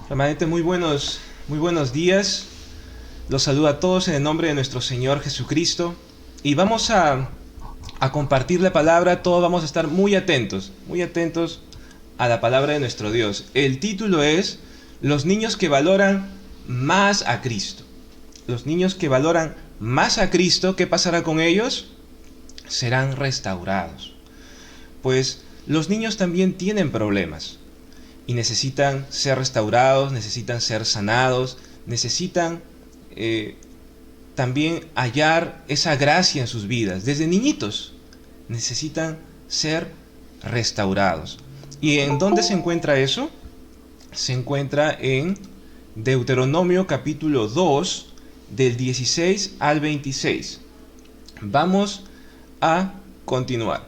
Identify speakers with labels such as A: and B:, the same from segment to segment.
A: Remanente, muy buenos días. Los saludo a todos en el nombre de nuestro Señor Jesucristo. Y vamos a compartir la palabra. Todos vamos a estar muy atentos a la palabra de nuestro Dios. El título es Los niños que valoran más a Cristo. Los niños que valoran más a Cristo, ¿qué pasará con ellos? Serán restaurados. Pues los niños también tienen problemas y necesitan ser restaurados, necesitan ser sanados, necesitan también hallar esa gracia en sus vidas. Desde niñitos necesitan ser restaurados. ¿Y en dónde se encuentra eso? Se encuentra en Deuteronomio capítulo 2, del 16 al 26. Vamos a continuar.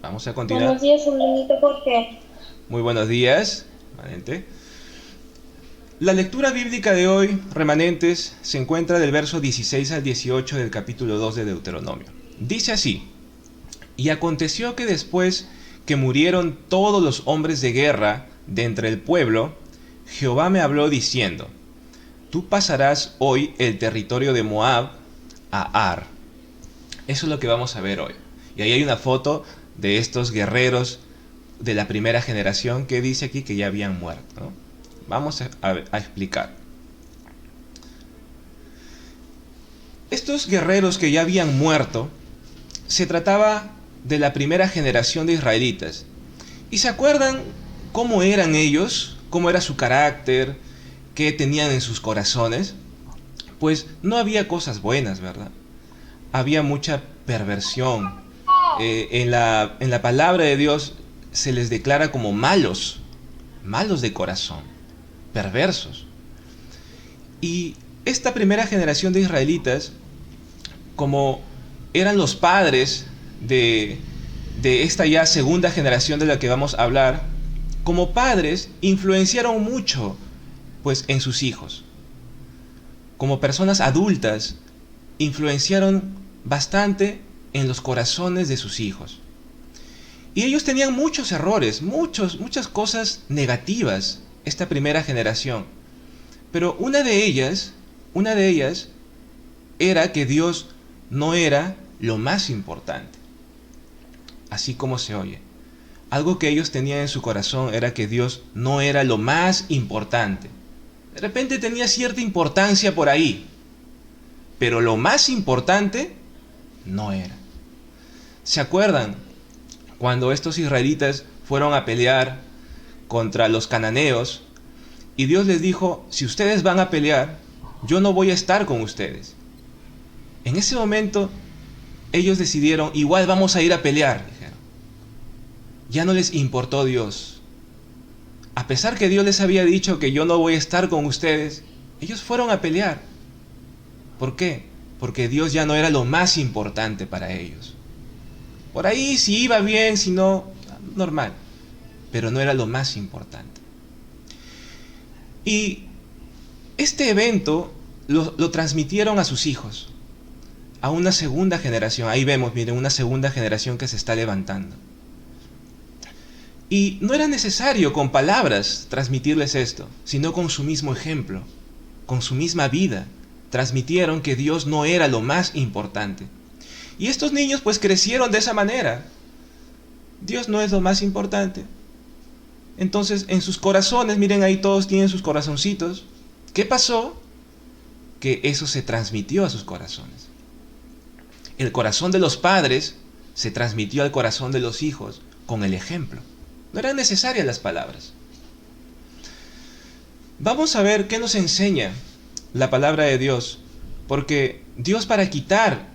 B: Buenos días, hermanito Jorge.
A: Muy buenos días, remanente. La lectura bíblica de hoy, remanentes, se encuentra del verso 16 al 18 del capítulo 2 de Deuteronomio. Dice así: Y aconteció que después que murieron todos los hombres de guerra de entre el pueblo, Jehová me habló diciendo: Tú pasarás hoy el territorio de Moab a Ar. Eso es lo que vamos a ver hoy. Y ahí hay una foto de estos guerreros de la primera generación que dice aquí que ya habían muerto, ¿no? Vamos a explicar. Estos guerreros que ya habían muerto, se trataba de la primera generación de israelitas. ¿Y se acuerdan cómo eran ellos? ¿Cómo era su carácter? ¿Qué tenían en sus corazones? Pues no había cosas buenas, ¿verdad? Había mucha perversión. En la palabra de Dios se les declara como malos de corazón, perversos. Y esta primera generación de israelitas, como eran los padres de esta ya segunda generación de la que vamos a hablar, como padres influenciaron mucho pues en sus hijos. Como personas adultas influenciaron bastante en los corazones de sus hijos. Y ellos tenían muchos errores, muchas cosas negativas, esta primera generación. Pero una de ellas era que Dios no era lo más importante. Así como se oye. Algo que ellos tenían en su corazón era que Dios no era lo más importante. De repente tenía cierta importancia por ahí, pero lo más importante no era. ¿Se acuerdan cuando estos israelitas fueron a pelear contra los cananeos y Dios les dijo: si ustedes van a pelear, yo no voy a estar con ustedes? En ese momento ellos decidieron: igual vamos a ir a pelear, dijeron. Ya no les importó Dios. A pesar que Dios les había dicho que yo no voy a estar con ustedes, ellos fueron a pelear. ¿Por qué? Porque Dios ya no era lo más importante para ellos. Por ahí si iba bien, si no, normal. Pero no era lo más importante. Y este evento lo transmitieron a sus hijos, a una segunda generación. Ahí vemos, miren, una segunda generación que se está levantando. Y no era necesario con palabras transmitirles esto, sino con su mismo ejemplo, con su misma vida. Transmitieron que Dios no era lo más importante. Y estos niños pues crecieron de esa manera. Dios no es lo más importante. Entonces en sus corazones, miren ahí todos tienen sus corazoncitos. ¿Qué pasó? Que eso se transmitió a sus corazones. El corazón de los padres se transmitió al corazón de los hijos con el ejemplo. No eran necesarias las palabras. Vamos a ver qué nos enseña la palabra de Dios. Porque Dios, para quitar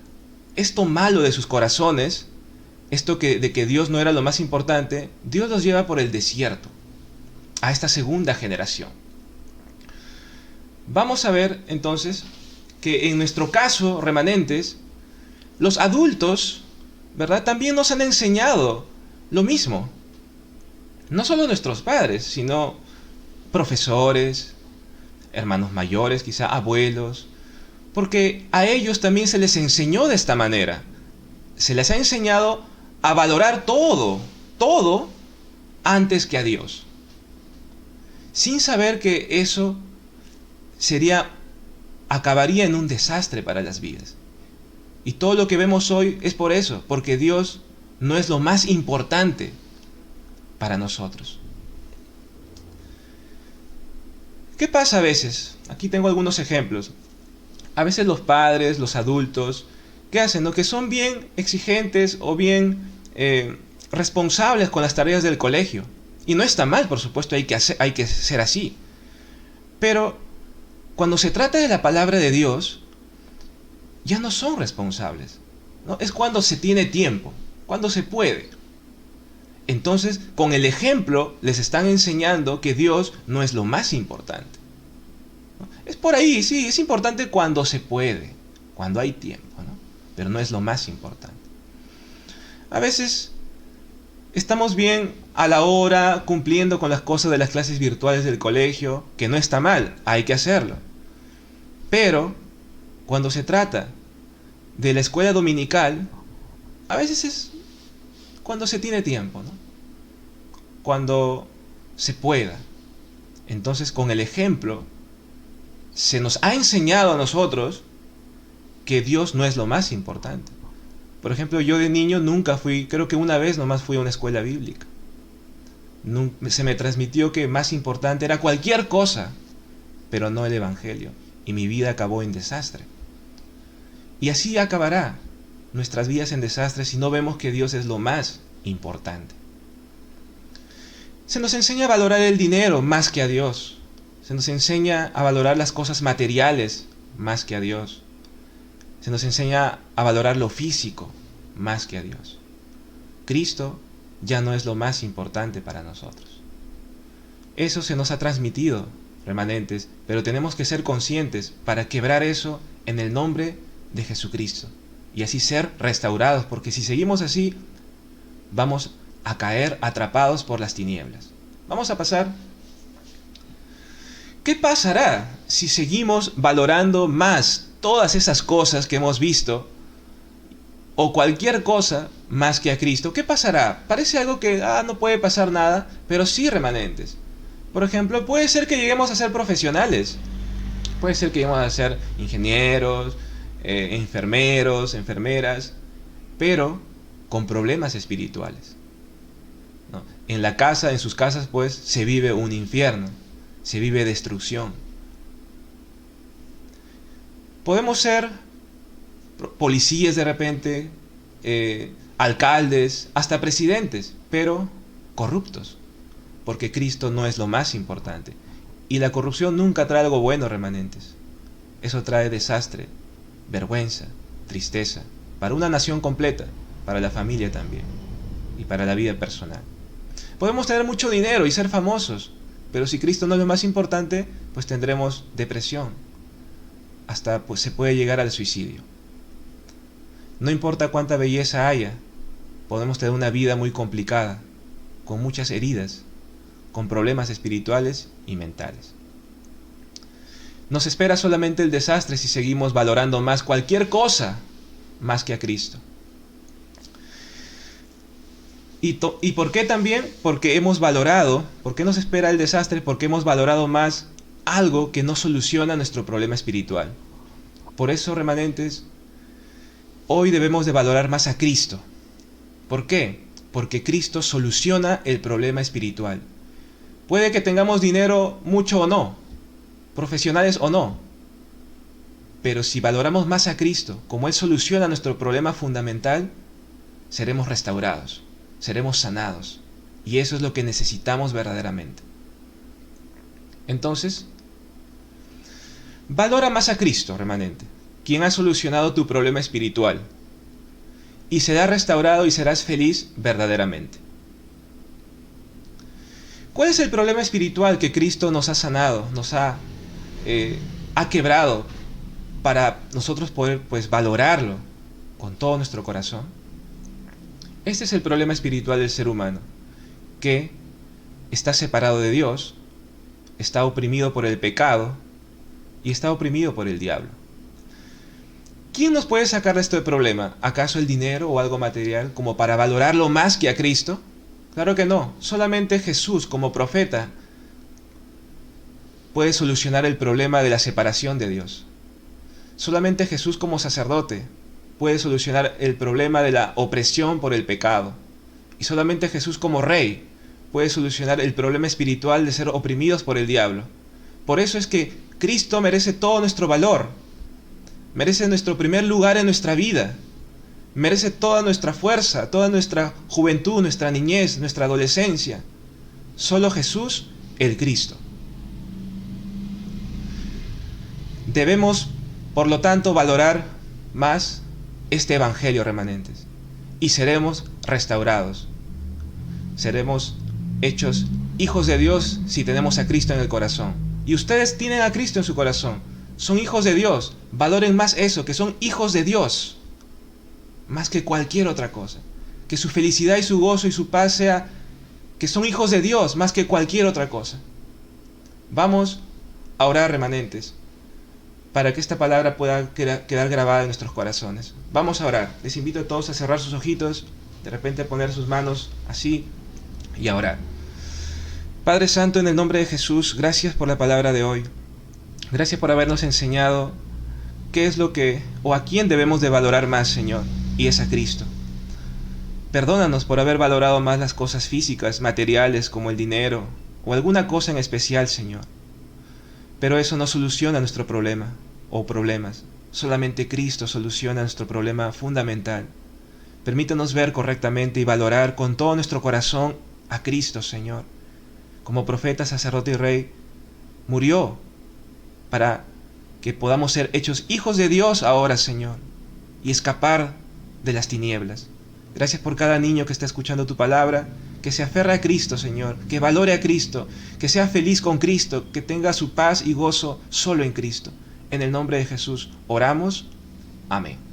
A: esto malo de sus corazones, de que Dios no era lo más importante, Dios los lleva por el desierto, a esta segunda generación. Vamos a ver entonces que en nuestro caso, remanentes, los adultos, ¿verdad?, también nos han enseñado lo mismo. No solo nuestros padres, sino profesores, hermanos mayores, quizá abuelos, porque a ellos también se les enseñó de esta manera. Se les ha enseñado a valorar todo antes que a Dios. sin saber que eso acabaría en un desastre para las vidas. Y todo lo que vemos hoy es por eso, porque Dios no es lo más importante para nosotros. ¿Qué pasa a veces? Aquí tengo algunos ejemplos. A veces los padres, los adultos, ¿qué hacen? ¿No? Que son bien exigentes o bien responsables con las tareas del colegio. Y no está mal, por supuesto, hay que ser así. Pero cuando se trata de la palabra de Dios, ya no son responsables, ¿no? Es cuando se tiene tiempo, cuando se puede. Entonces, con el ejemplo, les están enseñando que Dios no es lo más importante, ¿no? Es por ahí, sí, es importante cuando se puede, cuando hay tiempo, ¿no? Pero no es lo más importante. A veces estamos bien a la hora, cumpliendo con las cosas de las clases virtuales del colegio, que no está mal, hay que hacerlo. Pero cuando se trata de la escuela dominical, a veces es cuando se tiene tiempo, ¿no? Cuando se pueda. Entonces, con el ejemplo, se nos ha enseñado a nosotros que Dios no es lo más importante. Por ejemplo, yo de niño nunca fui, creo que una vez nomás fui a una escuela bíblica. Se me transmitió que más importante era cualquier cosa, pero no el Evangelio. Y mi vida acabó en desastre. Y así acabará nuestras vidas en desastre si no vemos que Dios es lo más importante. Se nos enseña a valorar el dinero más que a Dios. Se nos enseña a valorar las cosas materiales más que a Dios. Se nos enseña a valorar lo físico más que a Dios. Cristo ya no es lo más importante para nosotros. Eso se nos ha transmitido, remanentes, pero tenemos que ser conscientes para quebrar eso en el nombre de Jesucristo y así ser restaurados, porque si seguimos así vamos a caer atrapados por las tinieblas. Vamos a pasar. ¿Qué pasará si seguimos valorando más todas esas cosas que hemos visto o cualquier cosa más que a Cristo? ¿Qué pasará? Parece algo que no puede pasar nada, pero sí, remanentes. Por ejemplo, puede ser que lleguemos a ser profesionales. Puede ser que lleguemos a ser ingenieros, enfermeros, enfermeras, pero con problemas espirituales, ¿no? En la casa, en sus casas, pues, se vive un infierno, se vive destrucción. Podemos ser policías de repente, alcaldes, hasta presidentes, pero corruptos, porque Cristo no es lo más importante. Y la corrupción nunca trae algo bueno, remanentes. Eso trae desastre, vergüenza, tristeza, para una nación completa, para la familia también, y para la vida personal. Podemos tener mucho dinero y ser famosos, pero si Cristo no es lo más importante, pues tendremos depresión, hasta pues se puede llegar al suicidio. No importa cuánta belleza haya, podemos tener una vida muy complicada, con muchas heridas, con problemas espirituales y mentales. Nos espera solamente el desastre si seguimos valorando más cualquier cosa más que a Cristo. ¿Y por qué también? Porque hemos valorado, ¿por qué nos espera el desastre? Porque hemos valorado más algo que no soluciona nuestro problema espiritual. Por eso, remanentes, hoy debemos de valorar más a Cristo. ¿Por qué? Porque Cristo soluciona el problema espiritual. Puede que tengamos dinero mucho o no, profesionales o no, pero si valoramos más a Cristo, como Él soluciona nuestro problema fundamental, seremos restaurados, seremos sanados, y eso es lo que necesitamos verdaderamente. Entonces, valora más a Cristo, remanente, quien ha solucionado tu problema espiritual, y serás restaurado y serás feliz verdaderamente. ¿Cuál es el problema espiritual que Cristo nos ha sanado, nos ha quebrado para nosotros poder, pues, valorarlo con todo nuestro corazón? Este es el problema espiritual del ser humano, que está separado de Dios, está oprimido por el pecado y está oprimido por el diablo. ¿Quién nos puede sacar de este problema? ¿Acaso el dinero o algo material como para valorarlo más que a Cristo? Claro que no, solamente Jesús como profeta puede solucionar el problema de la separación de Dios. Solamente Jesús como sacerdote puede solucionar el problema de la opresión por el pecado. Y solamente Jesús como rey puede solucionar el problema espiritual de ser oprimidos por el diablo. Por eso es que Cristo merece todo nuestro valor, merece nuestro primer lugar en nuestra vida, merece toda nuestra fuerza, toda nuestra juventud, nuestra niñez, nuestra adolescencia. Solo Jesús, el Cristo. Debemos, por lo tanto, valorar más este Evangelio, remanentes, y seremos restaurados. Seremos hechos hijos de Dios si tenemos a Cristo en el corazón. Y ustedes tienen a Cristo en su corazón. Son hijos de Dios. Valoren más eso, que son hijos de Dios, más que cualquier otra cosa. Que su felicidad y su gozo y su paz sea que son hijos de Dios, más que cualquier otra cosa. Vamos a orar, remanentes, para que esta palabra pueda quedar grabada en nuestros corazones. Vamos a orar. Les invito a todos a cerrar sus ojitos, de repente a poner sus manos así y a orar. Padre Santo, en el nombre de Jesús, gracias por la palabra de hoy. Gracias por habernos enseñado qué es lo que o a quién debemos de valorar más, Señor, y es a Cristo. Perdónanos por haber valorado más las cosas físicas, materiales, como el dinero o alguna cosa en especial, Señor. Pero eso no soluciona nuestro problema o problemas. Solamente Cristo soluciona nuestro problema fundamental. Permítanos ver correctamente y valorar con todo nuestro corazón a Cristo, Señor. Como profeta, sacerdote y rey, murió para que podamos ser hechos hijos de Dios ahora, Señor, y escapar de las tinieblas. Gracias por cada niño que está escuchando tu palabra, que se aferre a Cristo, Señor, que valore a Cristo, que sea feliz con Cristo, que tenga su paz y gozo solo en Cristo. En el nombre de Jesús oramos. Amén.